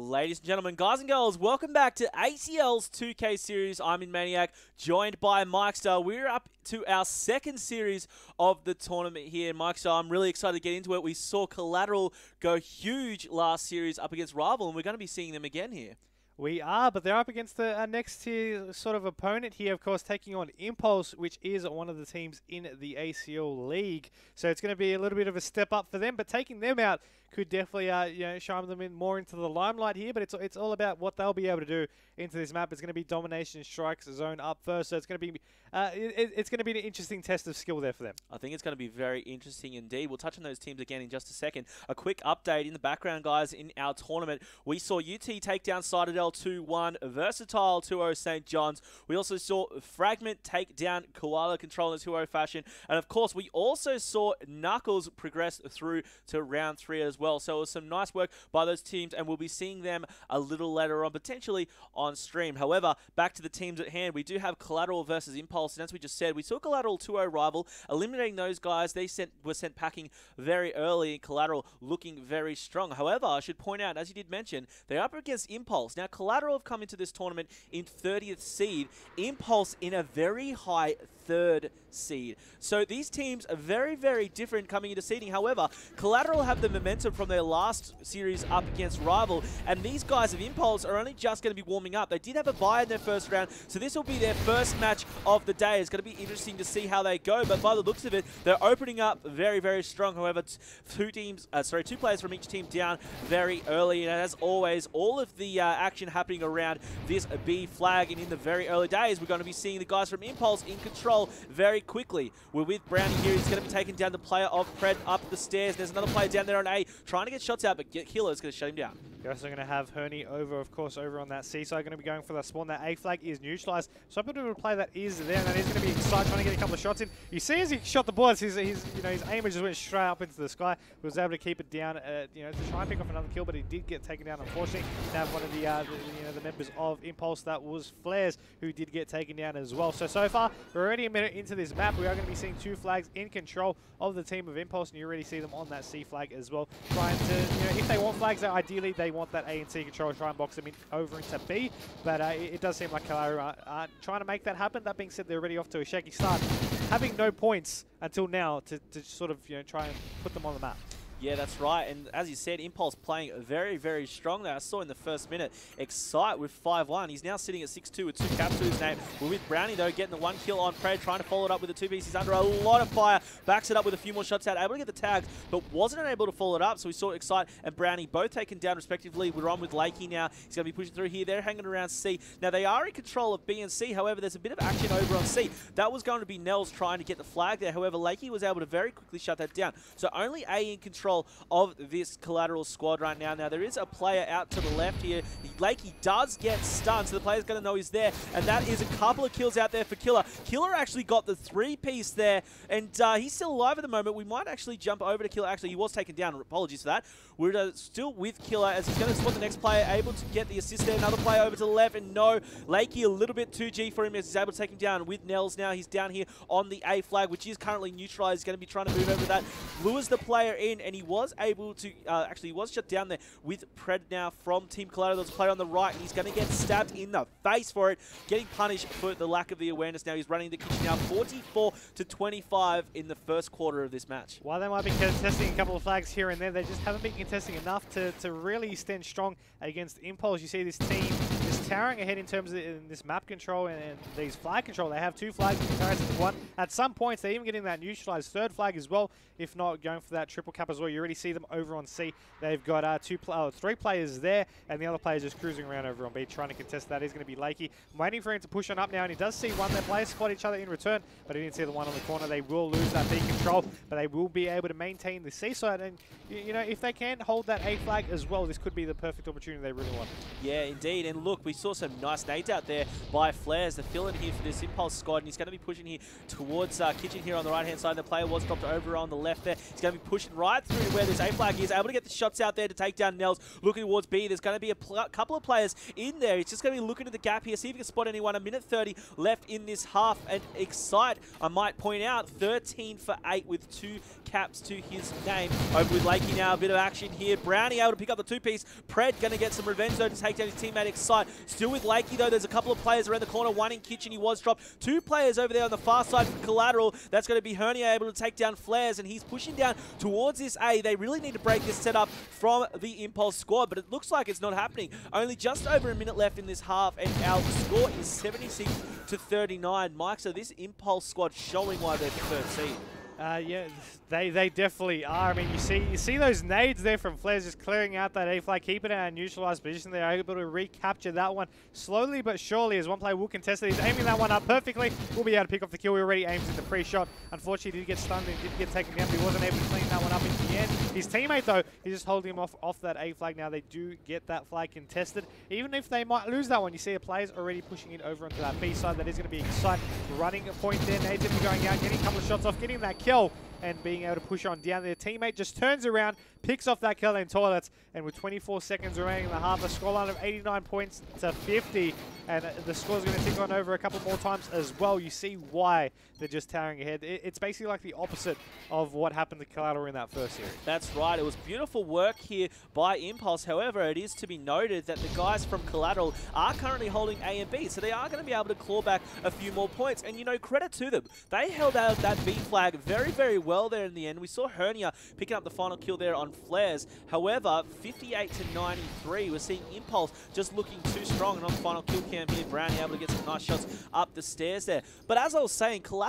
Ladies and gentlemen, guys and girls, welcome back to ACL's 2K series. I'm in Maniac, joined by Mikestar. We're up to our second series of the tournament here. Mikestar, I'm really excited to get into it. We saw Collateral go huge last series up against Rival, and we're going to be seeing them again here. We are, but they're up against the next tier sort of opponent here, of course, taking on Impulse, which is one of the teams in the ACL League. So it's going to be a little bit of a step up for them, but taking them out could definitely shine them in more into the limelight here. But it's all about what they'll be able to do into this map. It's going to be domination strikes zone up first, so it's going to be it's going to be an interesting test of skill there for them. I think it's going to be very interesting indeed. We'll touch on those teams again in just a second. A quick update in the background, guys. In our tournament, we saw UT take down Citadel 2-1, Versatile 2-0 St. John's. We also saw Fragment take down Koala Control in a 2-0 fashion, and of course we also saw Knuckles progress through to round 3 as well. So it was some nice work by those teams, and we'll be seeing them a little later on, potentially on stream. However, back to the teams at hand, we do have Collateral versus Impulse, and as we just said, we saw Collateral 2-0 Rival, eliminating those guys. They were sent packing very early, Collateral looking very strong. However, I should point out, as you did mention, they're up against Impulse. Now, Collateral have come into this tournament in 30th seed, Impulse in a very high 3rd seed. So these teams are very, very different coming into seeding. However, Collateral have the momentum from their last series up against Rival, and these guys of Impulse are only just going to be warming up. They did have a bye in their first round, so this will be their first match of the day. It's going to be interesting to see how they go, but by the looks of it, they're opening up very, very strong. However, two players from each team down very early, and as always, all of the action happening around this B flag, and in the very early days, we're going to be seeing the guys from Impulse in control very quickly. We're with Brownie here. He's going to be taking down the player of Pred up the stairs. There's another player down there on A trying to get shots out, but Killer is going to shut him down. You're also going to have Herney over, of course, over on that C side, going to be going for the spawn. That A flag is neutralized. So I'm going to play that is there, and that is going to be excited, trying to get a couple of shots in. You see as he shot the bullets, his aim just went straight up into the sky. He was able to keep it down, to try and pick off another kill, but he did get taken down, unfortunately. Now one of the members of Impulse, that was Flares, who did get taken down as well. So far, we're already a minute into this map. We are going to be seeing 2 flags in control of the team of Impulse, and you already see them on that C flag as well. Trying to, if they want flags, ideally they want that A and C control, try and box them in over into B, but it does seem like Collateral are trying to make that happen. That being said, they're already off to a shaky start, having no points until now to sort of try and put them on the map. Yeah, that's right. And as you said, Impulse playing very, very strong there. I saw in the first minute, Excite with 5-1. He's now sitting at 6-2 with 2 caps to his name. We're with Brownie, though, getting the 1 kill on Pred, trying to follow it up with the 2 pieces. He's under a lot of fire, backs it up with a few more shots out, able to get the tags, but wasn't able to follow it up. So we saw Excite and Brownie both taken down respectively. We're on with Lakey now. He's going to be pushing through here. They're hanging around C. Now, they are in control of B and C. However, there's a bit of action over on C. That was going to be Nels trying to get the flag there. However, Lakey was able to very quickly shut that down. So only A in control of this Collateral squad right now. Now, there is a player out to the left here. Lakey does get stunned, so the player's going to know he's there, and that is a couple of kills out there for Killer. Killer actually got the 3-piece there, and he's still alive at the moment. We might actually jump over to Killer. Actually, he was taken down. Apologies for that. We're still with Killer as he's going to spot the next player, able to get the assist there. Another player over to the left, and no, Lakey a little bit too G for him as he's able to take him down with Nels now. He's down here on the A flag, which is currently neutralized. He's going to be trying to move over that. Lures the player in, and he was able to actually, he was shut down there with Pred now from Team Collateral. There's a player on the right, and he's going to get stabbed in the face for it, getting punished for the lack of the awareness. Now he's running the kitchen now, 44-25 in the first quarter of this match. While they might be contesting a couple of flags here and there, they just haven't been contesting enough to really stand strong against Impulse. You see this team is towering ahead in terms of this map control and these flag control. They have 2 flags in comparison to 1. At some points, they're even getting that neutralized 3rd flag as well, if not going for that triple cap as well. You already see them over on C. They've got 3 players there, and the other player just cruising around over on B, trying to contest that. Is going to be Lakey. I'm waiting for him to push on up now, and he does see one. Their players spot each other in return, but he didn't see the one on the corner. They will lose that B control, but they will be able to maintain the C side, and if they can hold that A flag as well, this could be the perfect opportunity they really want. Yeah, indeed. And look, we saw some nice nades out there by Flares, the fill-in here for this Impulse squad, and he's going to be pushing here towards Kitchen here on the right-hand side. The player was dropped over on the left there. He's going to be pushing right through to where this A flag is, able to get the shots out there to take down Nels. Looking towards B, there's going to be a couple of players in there. He's just going to be looking at the gap here, see if he can spot anyone. A minute 30 left in this half, and Excite, I might point out, 13 for 8 with 2 caps to his name. Over with Lakey now, a bit of action here. Brownie able to pick up the 2-piece. Pred going to get some revenge though to take down his teammate Excite. Still with Lakey though, there's a couple of players around the corner. One in Kitchen, he was dropped. 2 players over there on the far side for Collateral. That's going to be Hernia able to take down Flares, and he's pushing down towards this A. They really need to break this setup from the Impulse squad, but it looks like it's not happening. Only just over a minute left in this half, and our score is 76 to 39. Mike, so this Impulse squad showing why they're the third seed. Yeah, they definitely are. I mean, you see those nades there from Flares just clearing out that A flag, keeping it in a neutralized position. They're able to recapture that one slowly but surely, as one player will contest it. He's aiming that one up perfectly. Will be able to pick off the kill. He already aims in the pre-shot. Unfortunately, he did get stunned and did get taken down, but he wasn't able to clean that one up in the end. His teammate, though, he's just holding him off that A flag. Now they do get that flag contested. Even if they might lose that one, you see the players already pushing it over onto that B side. That is going to be Excite running a point there. Nades going to be going out, getting a couple of shots off, getting that kill, and being able to push on down. Their teammate just turns around, picks off that kill in toilets, and with 24 seconds remaining in the half, a scoreline of 89 points to 50, and the score's going to tick on over a couple more times as well. You see why they're just towering ahead. It's basically like the opposite of what happened to Collateral in that first series. That's right. It was beautiful work here by Impulse. However, it is to be noted that the guys from Collateral are currently holding A and B, so they are going to be able to claw back a few more points. And, you know, credit to them. They held out that B flag very, very well there in the end. We saw Hernia picking up the final kill there on Flares. However, 58 to 93, we're seeing Impulse just looking too strong. And on the final kill cam here, Brownie able to get some nice shots up the stairs there. But as I was saying, Collateral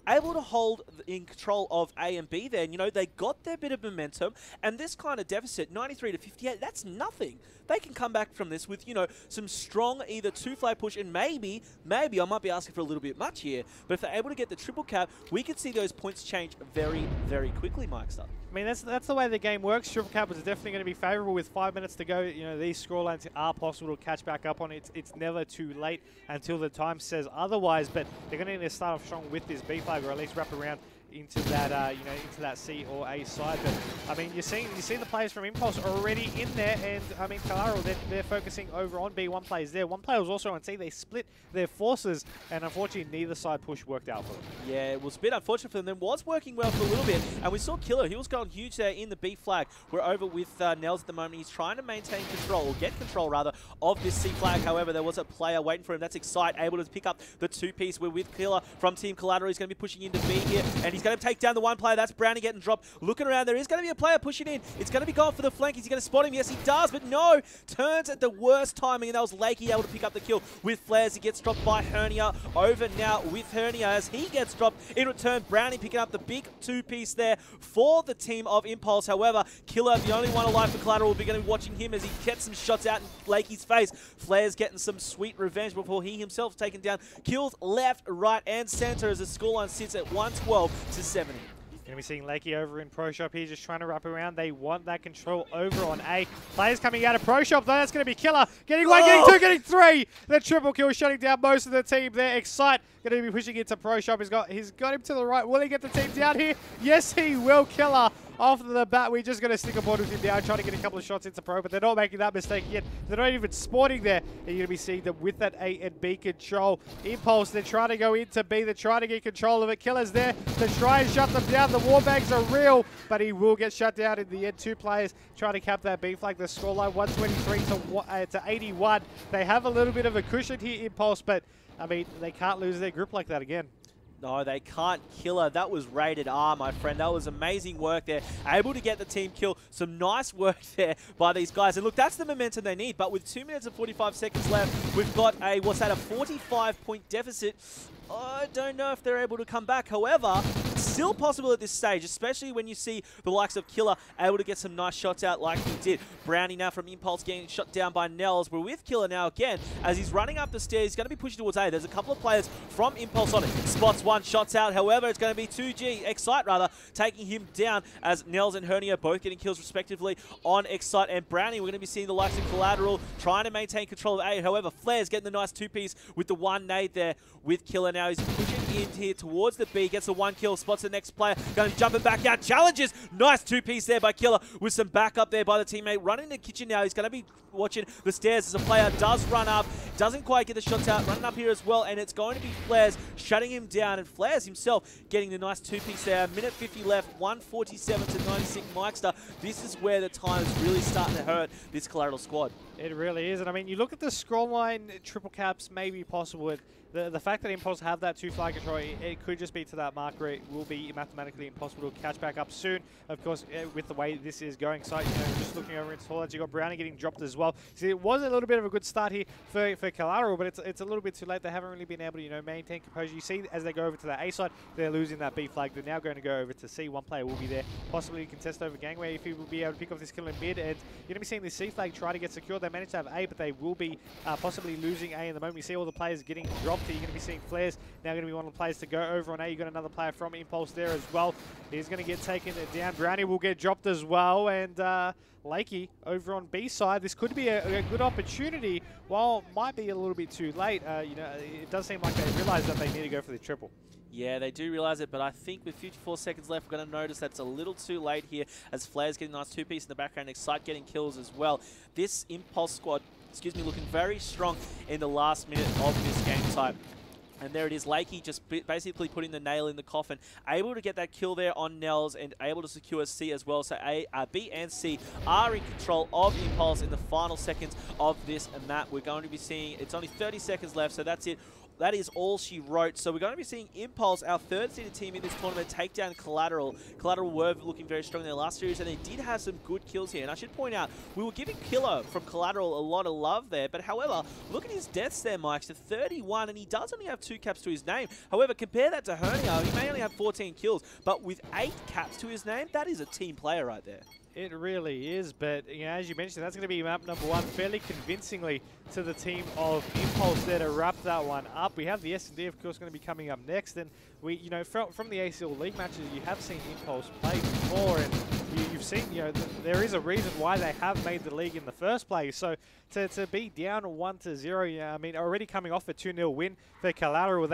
able to hold in control of A and B there. And, you know, they got their bit of momentum. And this kind of deficit, 93 to 58, that's nothing. They can come back from this with, you know, some strong either 2-flag push, and maybe I might be asking for a little bit much here, but if they're able to get the triple cap, we could see those points change very, very quickly, Mike Stubb. I mean, that's the way the game works. Triple cap is definitely going to be favourable with 5 minutes to go. You know, these scorelines are possible to catch back up on. It's never too late until the time says otherwise, but they're going to need to start off strong with this B flag, or at least wrap around into that, you know, into that C or A side. But I mean, you see the players from Impulse already in there, and I mean, Collateral, they're focusing over on B. One player's there. One player was also on C. They split their forces, and unfortunately, neither side push worked out for them. Yeah, it was a bit unfortunate for them. It was working well for a little bit, and we saw Killer. He was going huge there in the B flag. We're over with Nels at the moment. He's trying to maintain control, or get control rather, of this C flag. However, there was a player waiting for him. That's Excite, able to pick up the 2-piece. We're with Killer from Team Collateral. He's going to be pushing into B here, and he's going to take down the one player. That's Brownie getting dropped. Looking around, there is going to be a player pushing in. It's going to be going for the flank. Is he going to spot him? Yes, he does, but no. Turns at the worst timing, and that was Lakey able to pick up the kill with Flares. He gets dropped by Hernia. Over now with Hernia as he gets dropped. In return, Brownie picking up the big 2-piece there for the team of Impulse. However, Killer, the only one alive for Collateral, will be going to be watching him as he gets some shots out in Lakey's face. Flares getting some sweet revenge before he himself taken down. Kills left, right, and center as the scoreline sits at 112 to 70. Going to be seeing Lakey over in Pro Shop here, just trying to wrap around. They want that control over on A. Players coming out of Pro Shop, though. That's going to be Killer. Getting one, getting two, getting three. The triple kill, shutting down most of the team there. Excite going to be pushing into Pro Shop. He's got him to the right. Will he get the team down here? Yes, he will. Killer. Off the bat, we're just going to stick a board with him down, trying to get a couple of shots into Pro, but they're not making that mistake yet. They're not even spawning there. And you're going to be seeing them with that A and B control. Impulse, they're trying to go into B. They're trying to get control of it. Killer's there to try and shut them down. The warbags are real, but he will get shut down in the end. 2 players trying to cap that B flag. The scoreline 123 to 81. They have a little bit of a cushion here, Impulse, but I mean, they can't lose their group like that again. No, they can't. Killer. That was rated R, my friend. That was amazing work there. Able to get the team kill. Some nice work there by these guys. And look, that's the momentum they need. But with 2 minutes and 45 seconds left, we've got a 45-point deficit. I don't know if they're able to come back. However, still possible at this stage, especially when you see the likes of Killer able to get some nice shots out like he did. Brownie now from Impulse getting shot down by Nels. We're with Killer now again as he's running up the stairs. He's going to be pushing towards A. There's a couple of players from Impulse on it. Spots one, shots out. However, it's going to be 2G, Excite rather, taking him down as Nels and Hernia both getting kills respectively on Excite and Brownie. We're going to be seeing the likes of Collateral trying to maintain control of A. However, Flair's getting the nice two-piece with the one nade there with Killer now. He's pushing in here towards the B, gets the one kill, spots the next player, going to be jumping back out, challenges. Nice two-piece there by Killer with some backup there by the teammate. Running the kitchen now. He's going to be watching the stairs as a player does run up, doesn't quite get the shots out, running up here as well, and it's going to be Flares shutting him down, and Flares himself getting the nice two-piece there. Minute 50 left, 147 to 96 Mikester. This is where the time is really starting to hurt this Collateral squad. It really is, and I mean, you look at the scroll line, triple caps may be possible. The fact that Impulse have that two flag control, it could just be to that mark where it will be mathematically impossible to catch back up soon. Of course, with the way this is going, so just looking over into toilets, you got Brownie getting dropped as well. See, it was a little bit of a good start here for Collateral, but it's a little bit too late. They haven't really been able to maintain composure. You see, as they go over to the A side, they're losing that B flag. They're now going to go over to C. One player will be there, possibly contest over Gangway if he will be able to pick off this kill in mid. And you're going to be seeing this C flag try to get secured. They managed to have A, but they will be possibly losing A in the moment. You see all the players getting dropped here. You're going to be seeing Flares now going to be one of the players to go over on A. You got another player from Impulse there as well. He's going to get taken down. Brownie will get dropped as well, and Lakey over on B side. This could be a good opportunity. While it might be a little bit too late, it does seem like they realize that they need to go for the triple. Yeah, they do realize it, but I think with 54 seconds left, we're going to notice that's a little too late here as Flair's getting a nice two-piece in the background, Excite getting kills as well. This Impulse squad, looking very strong in the last minute of this game type. And there it is, Lakey just basically putting the nail in the coffin, able to get that kill there on Nels and able to secure C as well. So B and C are in control of Impulse in the final seconds of this map. We're going to be seeing, it's only 30 seconds left, so that's it. That is all she wrote. So we're going to be seeing Impulse, our third-seeded team in this tournament, take down Collateral. Collateral were looking very strong in their last series, and they did have some good kills here. And I should point out, we were giving Killer from Collateral a lot of love there. But however, look at his deaths there, Mike. To 31, and he does only have 2 caps to his name. However, compare that to Hernia. He may only have 14 kills, but with 8 caps to his name, that is a team player right there. It really is, but as you mentioned, that's going to be map number 1 fairly convincingly to the team of Impulse there to wrap that one up. We have the S&D, of course, going to be coming up next, and we, from the ACL League matches, you have seen Impulse play before, and you've seen, there is a reason why they have made the league in the first place. So to be down 1-0, I mean, already coming off a 2-0 win for Collateral,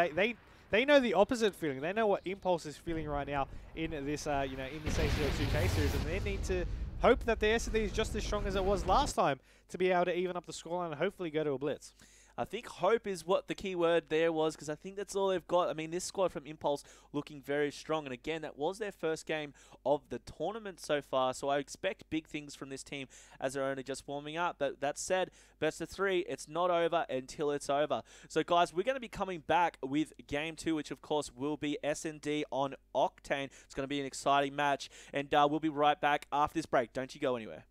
they know the opposite feeling. They know what Impulse is feeling right now in this, in this ACL 2K series, and they need to hope that the S&D is just as strong as it was last time to be able to even up the scoreline and hopefully go to a blitz. I think hope is what the key word there was, because I think that's all they've got. I mean, this squad from Impulse looking very strong. And again, that was their first game of the tournament so far. So I expect big things from this team as they're only just warming up. But that said, best of 3, it's not over until it's over. So guys, we're going to be coming back with game 2, which of course will be S&D on Octane. It's going to be an exciting match. And we'll be right back after this break. Don't you go anywhere.